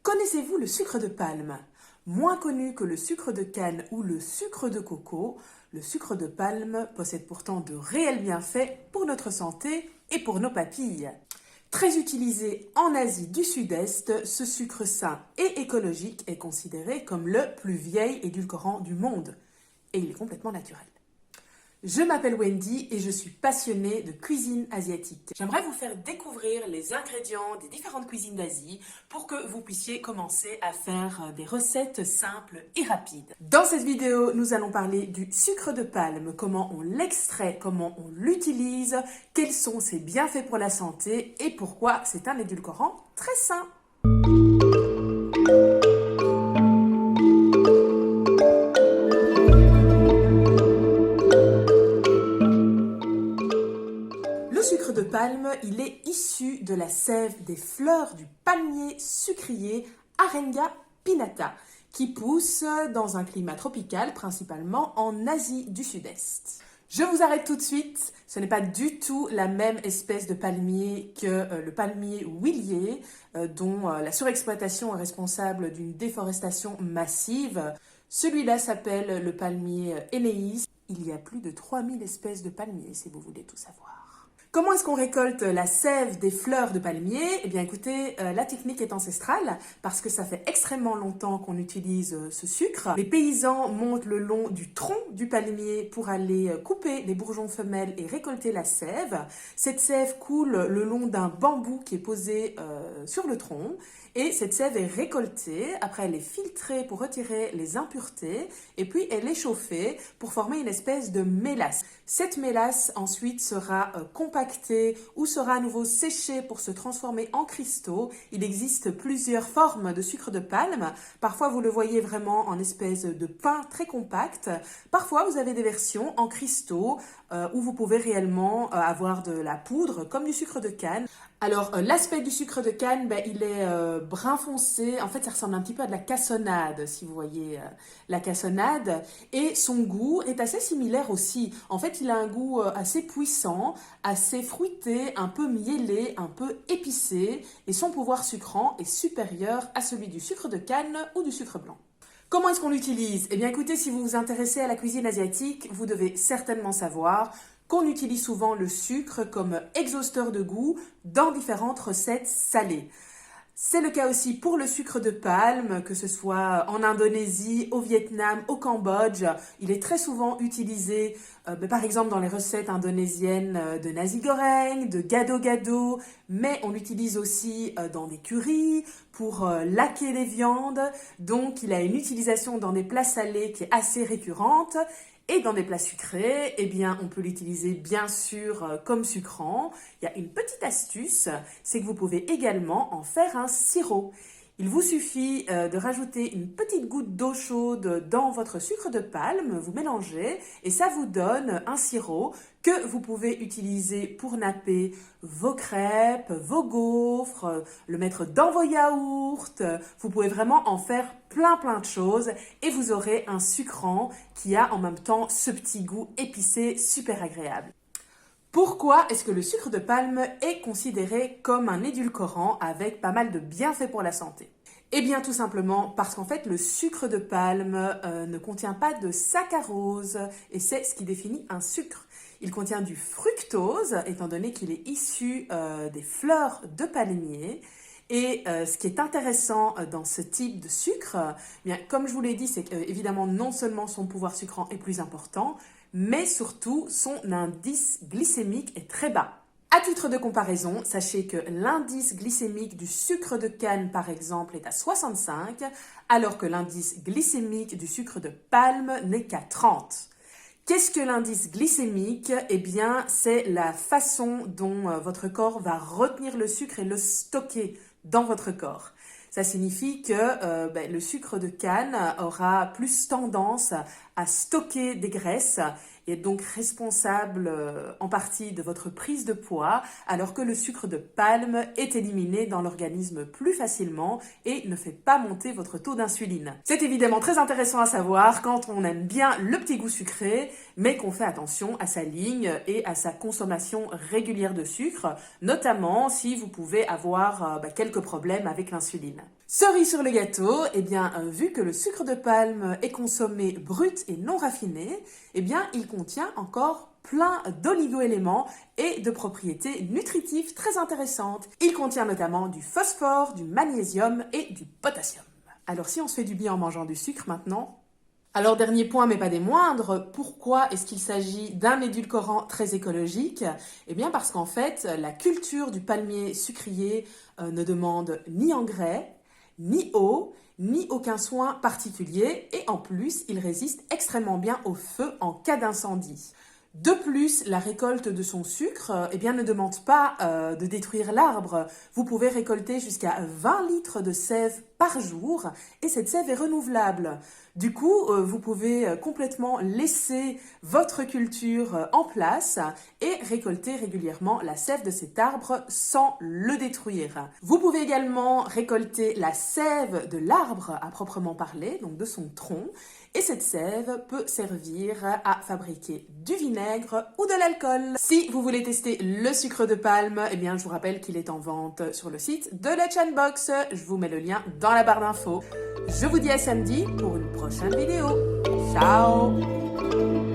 Connaissez-vous le sucre de palme? Moins connu que le sucre de canne ou le sucre de coco, le sucre de palme possède pourtant de réels bienfaits pour notre santé et pour nos papilles. Très utilisé en Asie du Sud-Est, ce sucre sain et écologique est considéré comme le plus vieil édulcorant du monde. Et il est complètement naturel. Je m'appelle Wendy et je suis passionnée de cuisine asiatique. J'aimerais vous faire découvrir les ingrédients des différentes cuisines d'Asie pour que vous puissiez commencer à faire des recettes simples et rapides. Dans cette vidéo, nous allons parler du sucre de palme, comment on l'extrait, comment on l'utilise, quels sont ses bienfaits pour la santé et pourquoi c'est un édulcorant très sain. Le sucre de palme, il est issu de la sève des fleurs du palmier sucrier Arenga pinnata, qui pousse dans un climat tropical, principalement en Asie du Sud-Est. Je vous arrête tout de suite, ce n'est pas du tout la même espèce de palmier que le palmier huilier, dont la surexploitation est responsable d'une déforestation massive. Celui-là s'appelle le palmier Énéis. Il y a plus de 3000 espèces de palmiers, si vous voulez tout savoir. Comment est-ce qu'on récolte la sève des fleurs de palmier? Eh bien écoutez, la technique est ancestrale parce que ça fait extrêmement longtemps qu'on utilise ce sucre. Les paysans montent le long du tronc du palmier pour aller couper les bourgeons femelles et récolter la sève. Cette sève coule le long d'un bambou qui est posé sur le tronc et cette sève est récoltée. Après, elle est filtrée pour retirer les impuretés et puis elle est chauffée pour former une espèce de mélasse. Cette mélasse ensuite sera compactée ou sera à nouveau séchée pour se transformer en cristaux. Il existe plusieurs formes de sucre de palme. Parfois, vous le voyez vraiment en espèce de pain très compact. Parfois, vous avez des versions en cristaux où vous pouvez réellement avoir de la poudre comme du sucre de canne. Alors, l'aspect du sucre de canne, il est brun foncé. En fait, ça ressemble un petit peu à de la cassonade, si vous voyez la cassonade. Et son goût est assez similaire aussi. En fait, il a un goût assez puissant, assez fruité, un peu miellé, un peu épicé. Et son pouvoir sucrant est supérieur à celui du sucre de canne ou du sucre blanc. Comment est-ce qu'on l'utilise? Eh bien, écoutez, si vous vous intéressez à la cuisine asiatique, vous devez certainement savoir qu'on utilise souvent le sucre comme exhausteur de goût dans différentes recettes salées. C'est le cas aussi pour le sucre de palme, que ce soit en Indonésie, au Vietnam, au Cambodge. Il est très souvent utilisé, par exemple, dans les recettes indonésiennes de nasi goreng, de gado-gado, mais on l'utilise aussi dans des currys, pour laquer les viandes. Donc, il a une utilisation dans des plats salés qui est assez récurrente. Et dans des plats sucrés, eh bien, on peut l'utiliser bien sûr comme sucrant. Il y a une petite astuce, c'est que vous pouvez également en faire un sirop. Il vous suffit de rajouter une petite goutte d'eau chaude dans votre sucre de palme, vous mélangez et ça vous donne un sirop que vous pouvez utiliser pour napper vos crêpes, vos gaufres, le mettre dans vos yaourts. Vous pouvez vraiment en faire plein de choses et vous aurez un sucrant qui a en même temps ce petit goût épicé super agréable. Pourquoi est-ce que le sucre de palme est considéré comme un édulcorant avec pas mal de bienfaits pour la santé? Eh bien tout simplement parce qu'en fait le sucre de palme ne contient pas de saccharose et c'est ce qui définit un sucre. Il contient du fructose étant donné qu'il est issu des fleurs de palmier. Et ce qui est intéressant dans ce type de sucre, bien, comme je vous l'ai dit, c'est qu'évidemment non seulement son pouvoir sucrant est plus important, mais surtout son indice glycémique est très bas. À titre de comparaison, sachez que l'indice glycémique du sucre de canne, par exemple, est à 65, alors que l'indice glycémique du sucre de palme n'est qu'à 30. Qu'est-ce que l'indice glycémique? Eh bien, c'est la façon dont votre corps va retenir le sucre et le stocker dans votre corps. Ça signifie que le sucre de canne aura plus tendance à stocker des graisses et est donc responsable en partie de votre prise de poids, alors que le sucre de palme est éliminé dans l'organisme plus facilement et ne fait pas monter votre taux d'insuline. C'est évidemment très intéressant à savoir quand on aime bien le petit goût sucré, mais qu'on fait attention à sa ligne et à sa consommation régulière de sucre, notamment si vous pouvez avoir quelques problèmes avec l'insuline. Cerise sur le gâteau, eh bien, vu que le sucre de palme est consommé brut et non raffiné, eh bien, il contient encore plein d'oligo-éléments et de propriétés nutritives très intéressantes. Il contient notamment du phosphore, du magnésium et du potassium. Alors si on se fait du bien en mangeant du sucre maintenant, alors dernier point mais pas des moindres, pourquoi est-ce qu'il s'agit d'un édulcorant très écologique? Eh bien parce qu'en fait, la culture du palmier sucrier ne demande ni engrais, ni eau, ni aucun soin particulier et en plus, il résiste extrêmement bien au feu en cas d'incendie. De plus, la récolte de son sucre eh bien, ne demande pas de détruire l'arbre. Vous pouvez récolter jusqu'à 20 litres de sève par jour et cette sève est renouvelable. Du coup, vous pouvez complètement laisser votre culture en place et récolter régulièrement la sève de cet arbre sans le détruire. Vous pouvez également récolter la sève de l'arbre à proprement parler, donc de son tronc, et cette sève peut servir à fabriquer du vinaigre ou de l'alcool. Si vous voulez tester le sucre de palme, eh bien je vous rappelle qu'il est en vente sur le site de Let's Box. Je vous mets le lien dans la barre d'infos. Je vous dis à samedi pour une prochaine vidéo. Ciao!